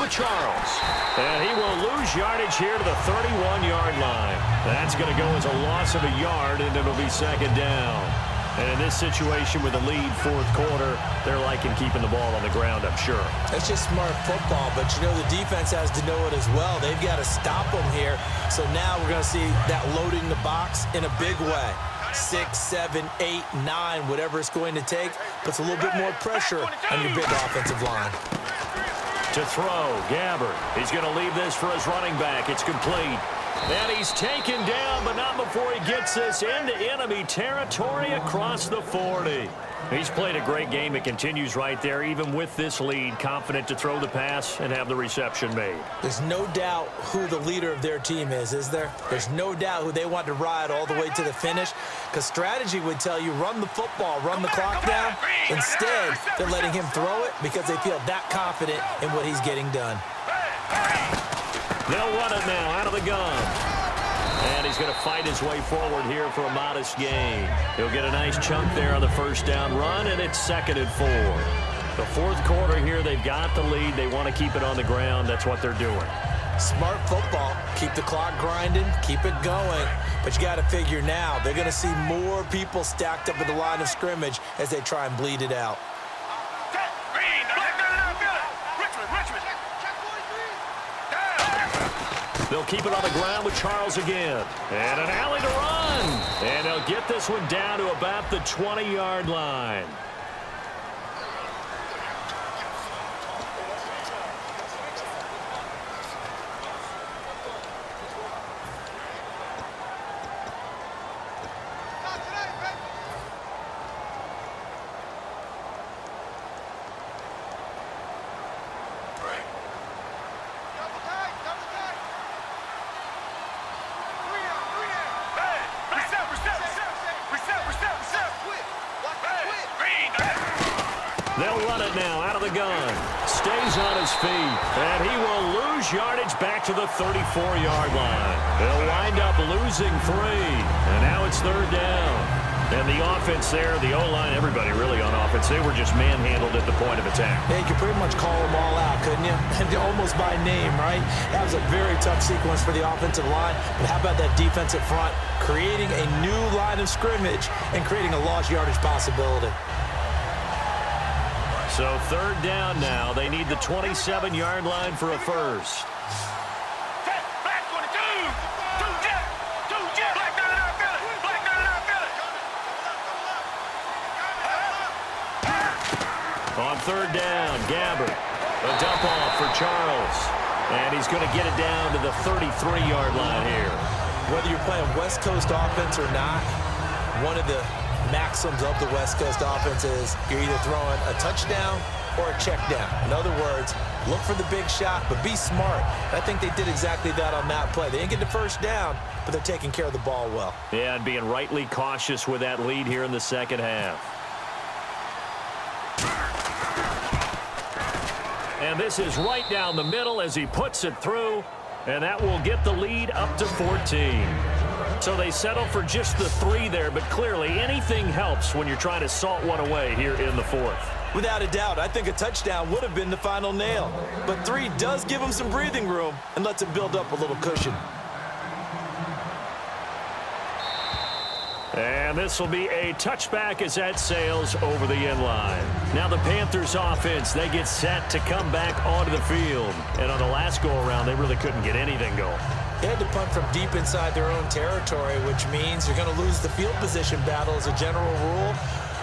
with Charles. And he will lose yardage here to the 31-yard line. That's going to go as a loss of a yard, and it'll be second down. And in this situation with a lead fourth quarter, they're liking keeping the ball on the ground, I'm sure. That's just smart football, but you know the defense has to know it as well. They've got to stop them here. So now we're going to see that loading the box in a big way. 6, 7, 8, 9, whatever it's going to take, puts a little bit more pressure on your big offensive line. To throw, Gabbert. He's going to leave this for his running back. It's complete. And he's taken down, but not before he gets this into enemy territory across the 40. He's played a great game. It continues right there, even with this lead, confident to throw the pass and have the reception made. There's no doubt who the leader of their team is there? There's no doubt who they want to ride all the way to the finish, because strategy would tell you run the football, run the clock down. Instead, they're letting him throw it because they feel that confident in what he's getting done. They'll run it now out of the gun. And he's going to fight his way forward here for a modest gain. He'll get a nice chunk there on the first down run, and it's 2nd and 4. The fourth quarter here, they've got the lead. They want to keep it on the ground. That's what they're doing. Smart football. Keep the clock grinding. Keep it going. But you got to figure now, they're going to see more people stacked up at the line of scrimmage as they try and bleed it out. They'll keep it on the ground with Charles again. And an alley to run. And they'll get this one down to about the 20-yard line. They'll run it now out of the gun. Stays on his feet. And he will lose yardage back to the 34-yard line. They'll wind up losing 3. And now it's 3rd down. And the offense there, the O-line, everybody really on offense, they were just manhandled at the point of attack. Yeah, you could pretty much call them all out, couldn't you? And almost by name, right? That was a very tough sequence for the offensive line. But how about that defensive front creating a new line of scrimmage and creating a lost yardage possibility? So 3rd down now. They need the 27-yard line for a first. On 3rd down, Gabbert. A dump off for Charles. And he's going to get it down to the 33-yard line here. Whether you're playing West Coast offense or not, one of the maxims of the West Coast offense is you're either throwing a touchdown or a check down. In other words, look for the big shot, but be smart. I think they did exactly that on that play. They didn't get the first down, but they're taking care of the ball well. Yeah, and being rightly cautious with that lead here in the second half. And this is right down the middle as he puts it through, and that will get the lead up to 14. So they settle for just the 3 there, but clearly anything helps when you're trying to salt one away here in the 4th. Without a doubt, I think a touchdown would have been the final nail. But 3 does give them some breathing room and lets them build up a little cushion. And this will be a touchback as that sails over the end line. Now the Panthers offense, they get set to come back onto the field. And on the last go-around, they really couldn't get anything going. They had to punt from deep inside their own territory, which means you're going to lose the field position battle as a general rule.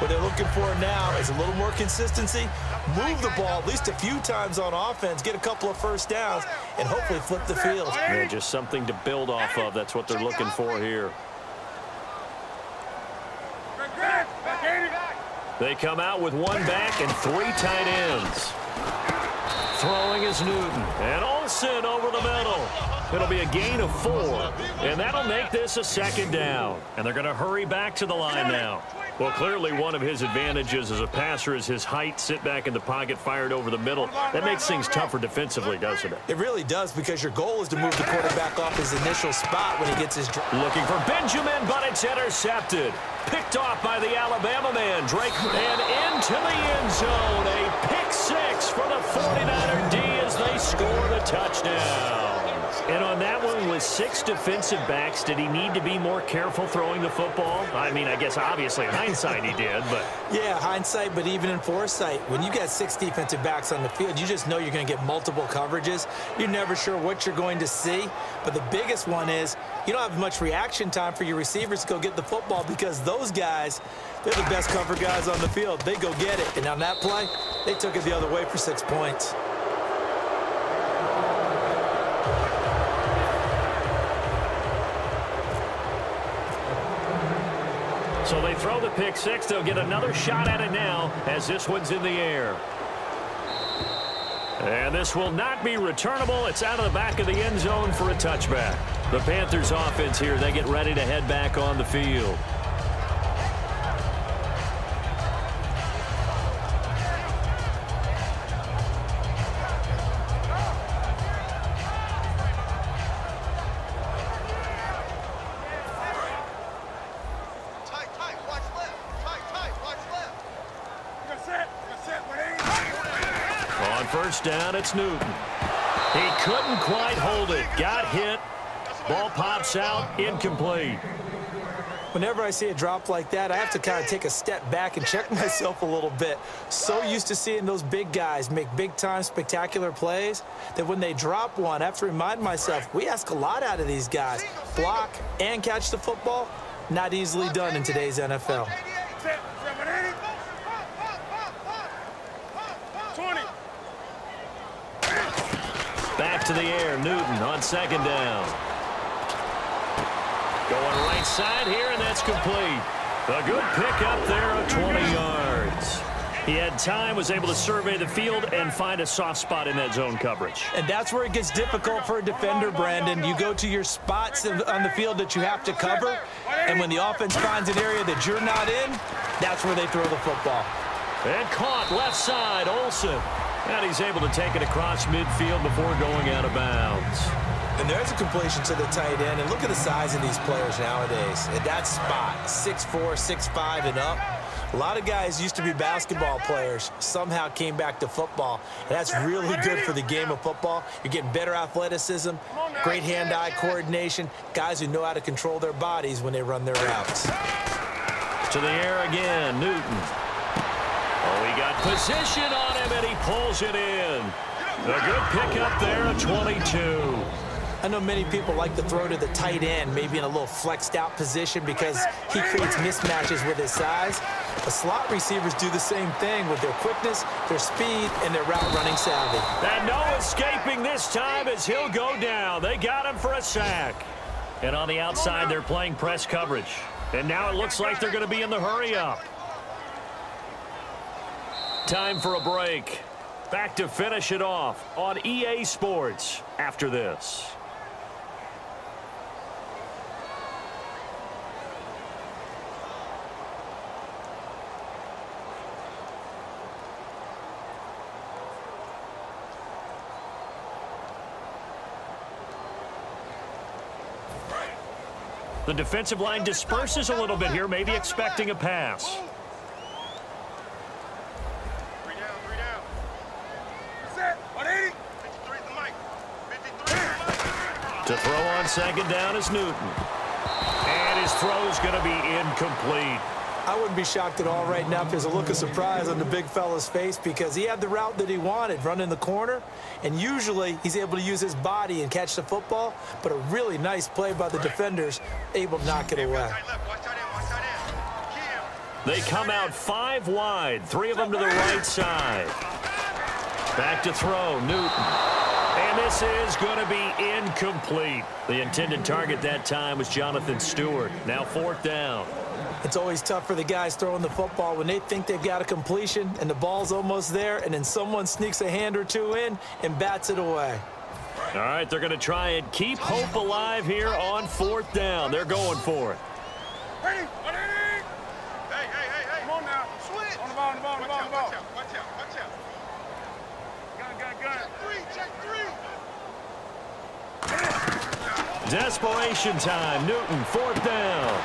What they're looking for now is a little more consistency, move the ball at least a few times on offense, get a couple of first downs, and hopefully flip the field. Yeah, just something to build off of. That's what they're looking for here. They come out with 1 back and 3 tight ends. Throwing is Newton. And Olsen over the middle. It'll be a gain of 4. And that'll make this a 2nd down. And they're going to hurry back to the line now. Well, clearly one of his advantages as a passer is his height. Sit back in the pocket, fired over the middle. That makes things tougher defensively, doesn't it? It really does, because your goal is to move the quarterback off his initial spot when he gets his... Looking for Benjamin, but it's intercepted. Picked off by the Alabama man, Drake, and into the end zone. A pick 6 for the 49er D as they score touchdown. And on that one, with 6 defensive backs, did he need to be more careful throwing the football? I mean, I guess obviously in hindsight he did, but... Yeah, hindsight, but even in foresight, when you got 6 defensive backs on the field, you just know you're going to get multiple coverages. You're never sure what you're going to see. But the biggest one is you don't have much reaction time for your receivers to go get the football because those guys, they're the best cover guys on the field. They go get it. And on that play, they took it the other way for 6 points. So they throw the pick six. They'll get another shot at it now as this one's in the air. And this will not be returnable. It's out of the back of the end zone for a touchback. The Panthers offense here, they get ready to head back on the field. On first down, it's Newton. He couldn't quite hold it. Got hit. Ball pops out. Incomplete. Whenever I see a drop like that, I have to kind of take a step back and check myself a little bit. So used to seeing those big guys make big-time spectacular plays that when they drop one, I have to remind myself, we ask a lot out of these guys. Block and catch the football, not easily done in today's NFL. Back to the air, Newton on second down. Going right side here, and that's complete. A good pickup there of 20 yards. He had time, was able to survey the field and find a soft spot in that zone coverage. And that's where it gets difficult for a defender, Brandon. You go to your spots on the field that you have to cover, and when the offense finds an area that you're not in, that's where they throw the football. And caught left side, Olsen. And he's able to take it across midfield before going out of bounds. And there's a completion to the tight end. And look at the size of these players nowadays. At that spot, 6'4", 6'5", and up. A lot of guys used to be basketball players, somehow came back to football. And that's really good for the game of football. You're getting better athleticism, great hand-eye coordination, guys who know how to control their bodies when they run their routes. To the air again, Newton. Oh, he got position on him, and he pulls it in. A good pickup there at 22. I know many people like to throw to the tight end, maybe in a little flexed out position because he creates mismatches with his size. The slot receivers do the same thing with their quickness, their speed, and their route running savvy. And no escaping this time as he'll go down. They got him for a sack. And on the outside, they're playing press coverage. And now it looks like they're going to be in the hurry up. Time for a break. Back to finish it off on EA Sports after this. The defensive line disperses a little bit here, maybe expecting a pass. To throw on second down is Newton. And his throw's going to be incomplete. I wouldn't be shocked at all right now if there's a look of surprise on the big fella's face because he had the route that he wanted, running the corner, and usually he's able to use his body and catch the football, but a really nice play by the defenders, able to knock it away. They come out 5 wide, 3 of them to the right side. Back to throw, Newton. And this is going to be incomplete. The intended target that time was Jonathan Stewart. Now 4th down. It's always tough for the guys throwing the football when they think they've got a completion and the ball's almost there, and then someone sneaks a hand or two in and bats it away. All right, they're going to try and keep hope alive here on 4th down. They're going for it. Hey, come on now. Switch. On the ball. Watch out. Gun. Check three. Desperation time. Newton, 4th down.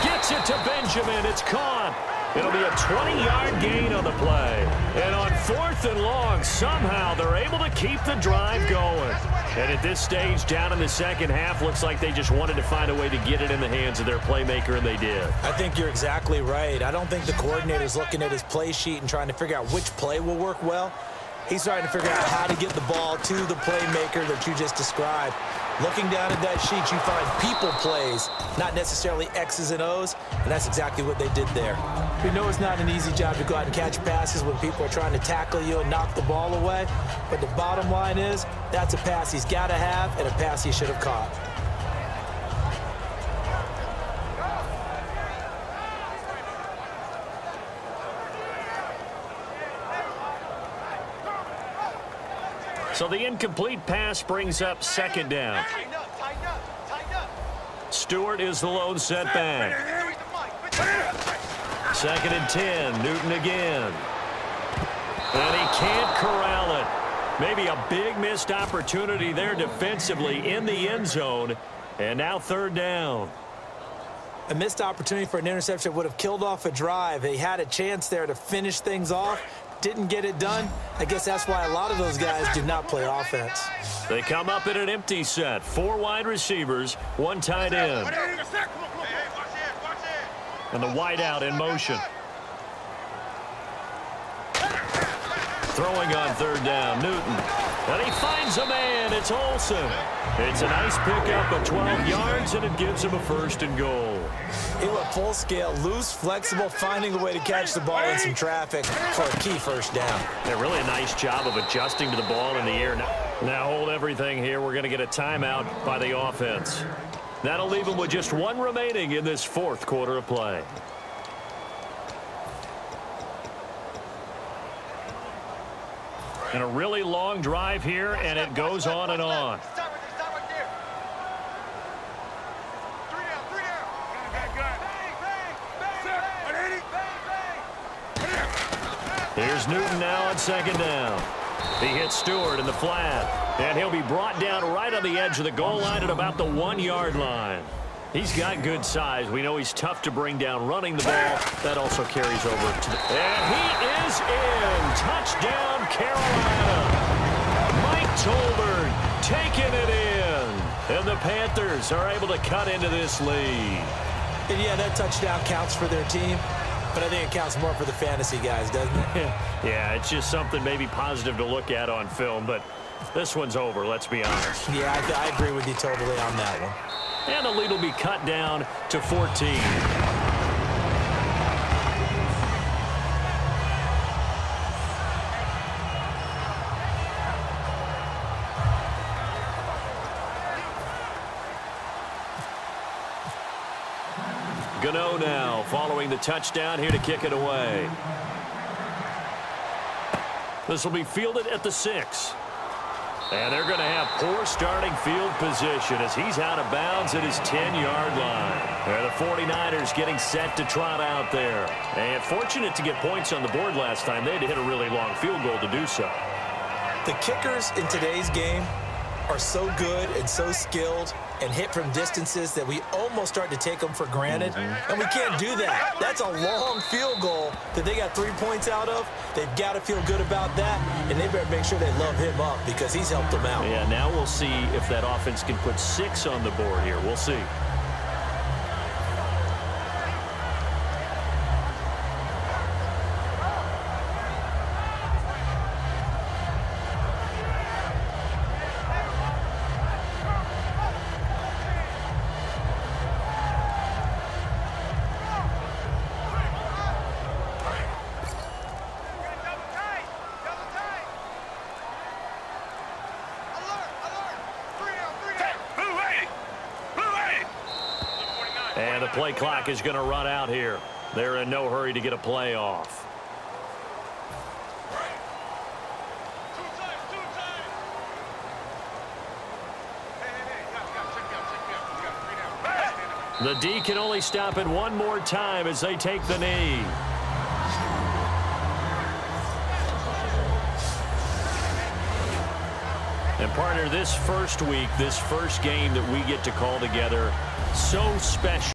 Gets it to Benjamin. It's caught. It'll be a 20-yard gain on the play. And on 4th and long, somehow they're able to keep the drive going. And at this stage, down in the second half, looks like they just wanted to find a way to get it in the hands of their playmaker, and they did. I think you're exactly right. I don't think the coordinator's looking at his play sheet and trying to figure out which play will work well. He's trying to figure out how to get the ball to the playmaker that you just described. Looking down at that sheet, you find people plays, not necessarily X's and O's, and that's exactly what they did there. We know it's not an easy job to go out and catch passes when people are trying to tackle you and knock the ball away, but the bottom line is that's a pass he's got to have and a pass he should have caught. So the incomplete pass brings up second down. Stewart is the lone setback. 2nd and 10, Newton again. And he can't corral it. Maybe a big missed opportunity there defensively in the end zone. And now 3rd down. A missed opportunity for an interception would have killed off a drive. They had a chance there to finish things off. Didn't get it done. I guess that's why a lot of those guys do not play offense. They come up in an empty set. 4 wide receivers, 1 tight end. And the wideout in motion. Throwing on 3rd down, Newton. And he finds a man. It's Olsen. It's a nice pickup of 12 yards, and it gives him a 1st and goal. He went full scale, loose, flexible, finding a way to catch the ball in some traffic for a key 1st down. Yeah, really a nice job of adjusting to the ball in the air. Now hold everything here. We're going to get a timeout by the offense. That'll leave them with just 1 remaining in this 4th quarter of play. And a really long drive here, and it goes on and on. Here's Newton now on 2nd down. He hits Stewart in the flat, and he'll be brought down right on the edge of the goal line at about the 1-yard line. He's got good size. We know he's tough to bring down running the ball. That also carries over to the... And he is in. Touchdown, Carolina. Mike Tolbert taking it in. And the Panthers are able to cut into this lead. And yeah, that touchdown counts for their team, but I think it counts more for the fantasy guys, doesn't it? Yeah, it's just something maybe positive to look at on film, but this one's over, let's be honest. Yeah, I agree with you totally on that one. And the lead will be cut down to 14. Gano now following the touchdown here to kick it away. This will be fielded at the 6. And they're going to have poor starting field position as he's out of bounds at his 10-yard line. And the 49ers getting set to trot out there. And fortunate to get points on the board last time. They had to hit a really long field goal to do so. The kickers in today's game are so good and so skilled and hit from distances that we almost start to take them for granted. And we can't do that. That's a long field goal that they got 3 points out of. They've got to feel good about that, and they better make sure they love him up because he's helped them out. Yeah, now we'll see if that offense can put 6 on the board here. We'll see. And the play clock is going to run out here. They're in no hurry to get a play off. The D can only stop it one more time as they take the knee. And partner, this first week, this first game that we get to call together, so special.